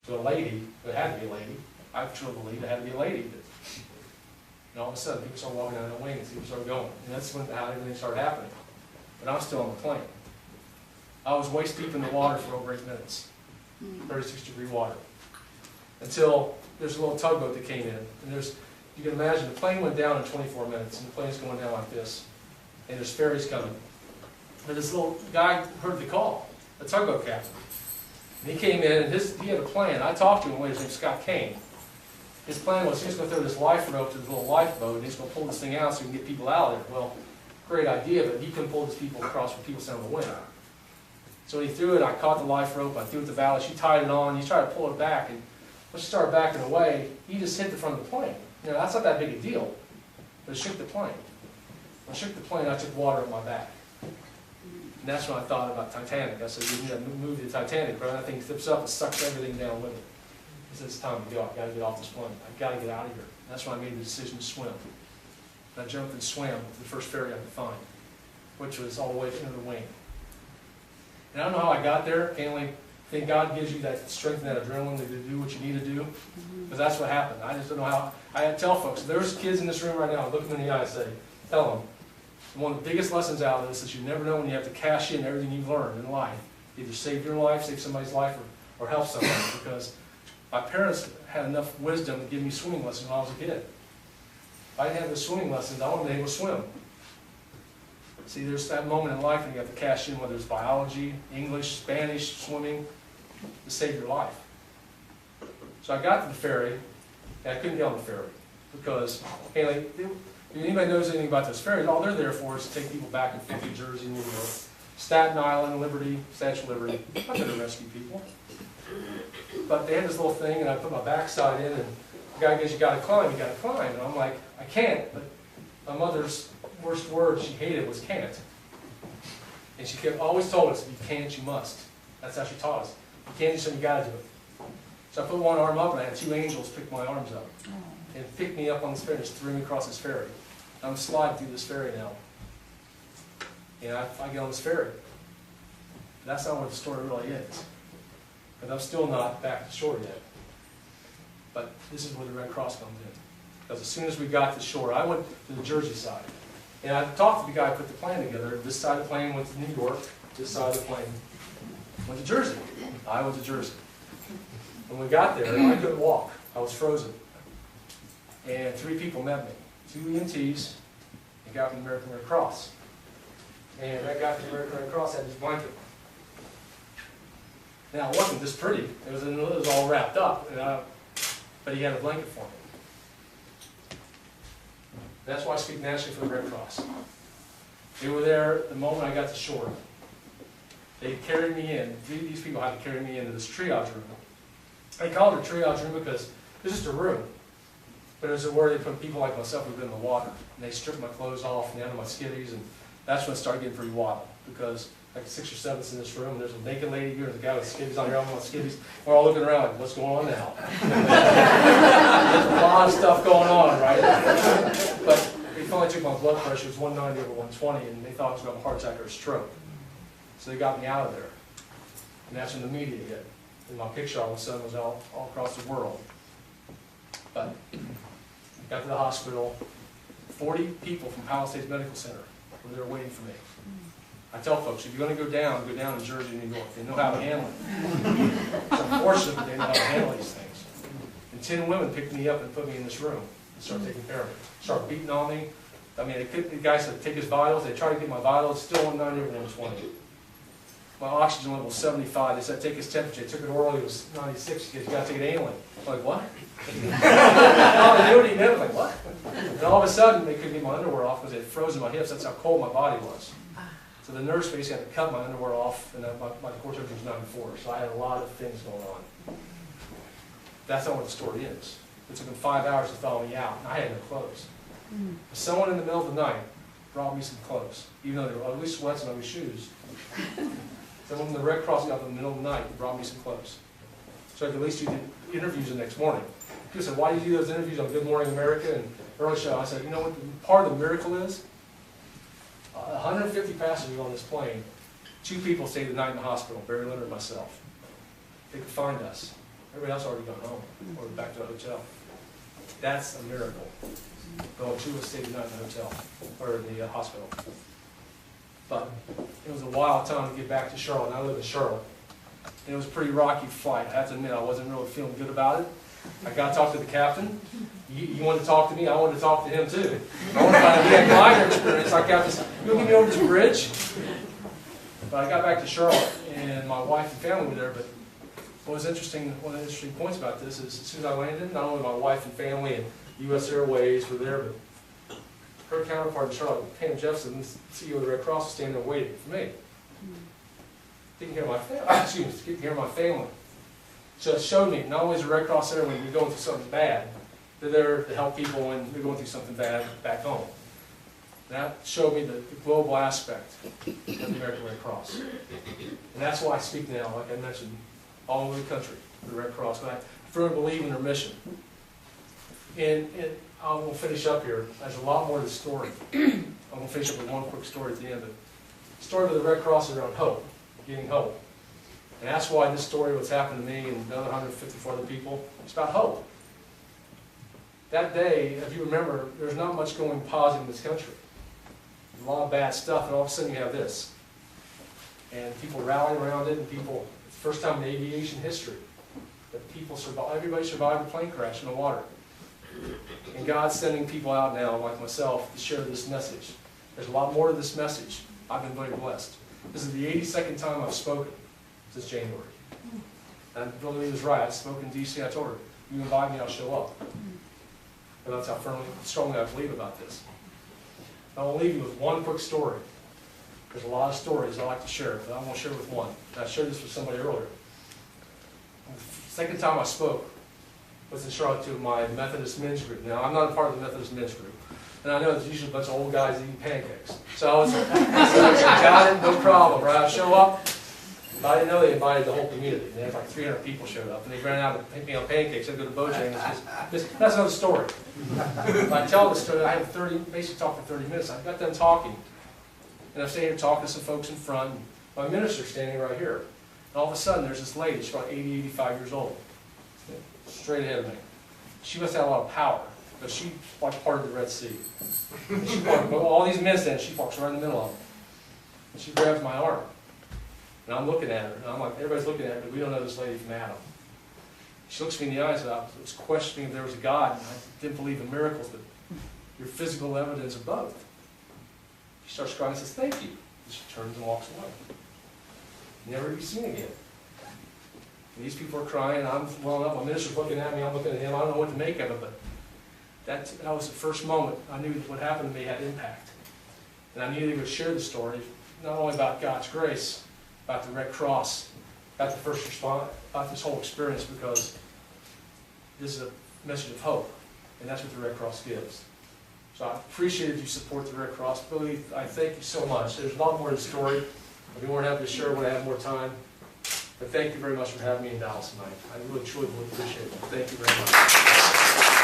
to a lady, it had to be a lady, I truly believe it had to be a lady. And all of a sudden, people started walking down the wing and people started going. And that's when how everything started happening. But I'm still on the plane. I was waist deep in the water for over 8 minutes, 36-degree water, until there's a little tugboat that came in. And you can imagine, the plane went down in 24 minutes, and the plane's going down like this. And there's ferries coming. And this little guy heard the call, the tugboat captain. And he came in, and he had a plan. I talked to him, his name's Scott Kane. His plan was he was going to throw this life rope to the little lifeboat, and he's going to pull this thing out so he can get people out of there. Well, great idea, but he couldn't pull these people across when people sound the wind. So he threw it, I caught the life rope, I threw it to Valley, she tied it on, he tried to pull it back, and when she started backing away, he just hit the front of the plane. You know, that's not that big a deal, but it shook the plane. When it shook the plane, I took water on my back. And that's when I thought about Titanic. I said, you need to move the Titanic, right? That thing flips up and sucks everything down with it. He said, it's time to go, I've got to get off this plane. I've got to get out of here. And that's when I made the decision to swim. And I jumped and swam to the first ferry I could find, which was all the way into the wing. And I don't know how I got there. Can't only think God gives you that strength and that adrenaline to do what you need to do. Because that's what happened. I just don't know how. I tell folks, if there's kids in this room right now, look them in the eye and say, tell them, one of the biggest lessons out of this is you never know when you have to cash in everything you've learned in life. Either save your life, save somebody's life, or help somebody. Because my parents had enough wisdom to give me swimming lessons when I was a kid. If I didn't have the swimming lessons, I wouldn't be able to swim. See, there's that moment in life when you have to cash in, whether it's biology, English, Spanish, swimming, to save your life. So I got to the ferry, and I couldn't get on the ferry because, hey, like, if anybody knows anything about those ferries, all they're there for is to take people back and forth to Jersey, New York, Staten Island, Liberty, Statue of Liberty. I'm not going to rescue people. But they had this little thing, and I put my backside in, and the guy goes, you got to climb, you got to climb. And I'm like, I can't. But my mother's worst word she hated was can't. And she kept always told us, if you can't, you must. That's how she taught us. You can't do something, you got to do it. So I put one arm up, and I had two angels pick my arms up and pick me up on this ferry and just threw me across this ferry. I'm sliding through this ferry now. And I get on this ferry. That's not what the story really is. But I'm still not back to shore yet. But this is where the Red Cross comes in. Because as soon as we got to shore, I went to the Jersey side. And I talked to the guy who put the plane together. This side of the plane went to New York. This side of the plane went to Jersey. I went to Jersey. When we got there, I couldn't walk. I was frozen. And 3 people met me. 2 EMTs, and a guy from the American Red Cross. And that guy from the American Red Cross had his blanket. Now, it wasn't this pretty. It was all wrapped up, but he had a blanket for me. That's why I speak nationally for the Red Cross. They were there the moment I got to shore. They carried me in. These people had to carry me into this triage room. They called it a triage room because it was just a room. But it was where they put people like myself who've been in the water. And they stripped my clothes off and down to my skivvies, and that's when it started getting pretty wild. Because like 6 or 7's in this room, and there's a naked lady here, and a guy with skivvies on here, I'm on skivvies. We're all looking around like, what's going on now? There's a lot of stuff going on, right? But they finally took my blood pressure. It was 190 over 120, and they thought I was going to have a heart attack or a stroke. So they got me out of there. And that's when the media hit. And my picture all of a sudden was all across the world. But got to the hospital, 40 people from Palisades Medical Center were there waiting for me. I tell folks, if you're going to go down to Jersey, New York. They know how to handle it. It's unfortunate, but they know how to handle these things. And 10 women picked me up and put me in this room and started taking care of me. Started beating on me. I mean, the guy said, take his vitals. They tried to get my vitals, still 190 over 120. My oxygen level was 75. They said, take his temperature. They took it orally, it was 96. He goes, you got to take it anally. I'm like, what? I knew what he meant. I was like, what? And all of a sudden, they couldn't get my underwear off because they had frozen my hips. That's how cold my body was. So the nurse basically had to cut my underwear off, and my core temperature was 94. So I had a lot of things going on. That's not what the story is. It took them 5 hours to thaw me out, and I had no clothes. Someone in the middle of the night brought me some clothes, even though they were ugly sweats and ugly shoes. Someone from the Red Cross got up in the middle of the night and brought me some clothes. So I could at least do the interviews the next morning. People said, why do you do those interviews on Good Morning America and Early Show? I said, you know what part of the miracle is? 150 passengers on this plane, 2 people stayed the night in the hospital, Barry Leonard and myself. They could find us. Everybody else already gone home or back to the hotel. That's a miracle. Going to a stay the night in the hotel or the hospital. But it was a wild time to get back to Charlotte. And I live in Charlotte. And it was a pretty rocky flight. I have to admit, I wasn't really feeling good about it. I got to talk to the captain. You wanted to talk to me, I wanted to talk to him too. I wanted to find out if he had glider experience. I got this, you want to get me over to the bridge? But I got back to Charlotte, and my wife and family were there. But what was interesting, one of the interesting points about this is, as soon as I landed, not only my wife and family and U.S. Airways were there, but her counterpart in Charlotte, Pam Jeffson, the CEO of the Red Cross, was standing there waiting for me. Taking care of my family. Excuse me, taking care of my family. So it showed me not only is the Red Cross there when you're going through something bad, they're there to help people when they're going through something bad back home. That showed me the global aspect of the American Red Cross. And that's why I speak now, like I mentioned, all over the country, the Red Cross. But I firmly believe in their mission. And I'm going to finish up here. There's a lot more to the story. I'm going to finish up with one quick story at the end. The story of the Red Cross is around hope, getting hope. And that's why this story, what's happened to me and another 154 other people, it's about hope. That day, if you remember, there's not much going positive in this country. There's a lot of bad stuff, and all of a sudden you have this. And people rally around it, and people, it's the first time in aviation history that people survive, everybody survived a plane crash in the water. And God's sending people out now, like myself, to share this message. There's a lot more to this message. I've been very blessed. This is the 82nd time I've spoken since January. And I believe he was right. I spoke in D.C. I told her, you invite me, I'll show up. And that's how strongly I believe about this. I will leave you with one quick story. There's a lot of stories I like to share, but I'm going to share with one. And I shared this with somebody earlier. The second time I spoke was in Charlotte to my Methodist men's group. Now, I'm not a part of the Methodist men's group. And I know there's usually a bunch of old guys eating pancakes. So I was like, got it, no problem, right? I show up. But I didn't know they invited the whole community. They had like 300 people showed up, and they ran out of pancakes. They go to Bojangles. That's another story. If I tell this story, I had basically talked for 30 minutes. I got done talking, and I'm standing here talking to some folks in front. And my minister's standing right here. And all of a sudden, there's this lady. She's about 80, 85 years old, straight ahead of me. She must have a lot of power, but she like part of the Red Sea. And she walked, all these men stand. She walks right in the middle of them, and she grabs my arm. And I'm looking at her, and I'm like, everybody's looking at her, but we don't know this lady from Adam. She looks me in the eyes, and I was questioning if there was a God, and I didn't believe in miracles, but your physical evidence of both. She starts crying and says, thank you. And she turns and walks away. Never to be seen again. And these people are crying, I'm welling up, my minister's looking at me, I'm looking at him, I don't know what to make of it, but that was the first moment I knew that what happened to me had impact. And I knew they would share the story, not only about God's grace, about the Red Cross, about the first responder, about this whole experience, because this is a message of hope, and that's what the Red Cross gives. So I appreciate if you support the Red Cross. Billy, I thank you so much. There's a lot more to the story. I'd be more than happy to share when I have more time. But thank you very much for having me in Dallas tonight. I really, truly appreciate it. Thank you very much.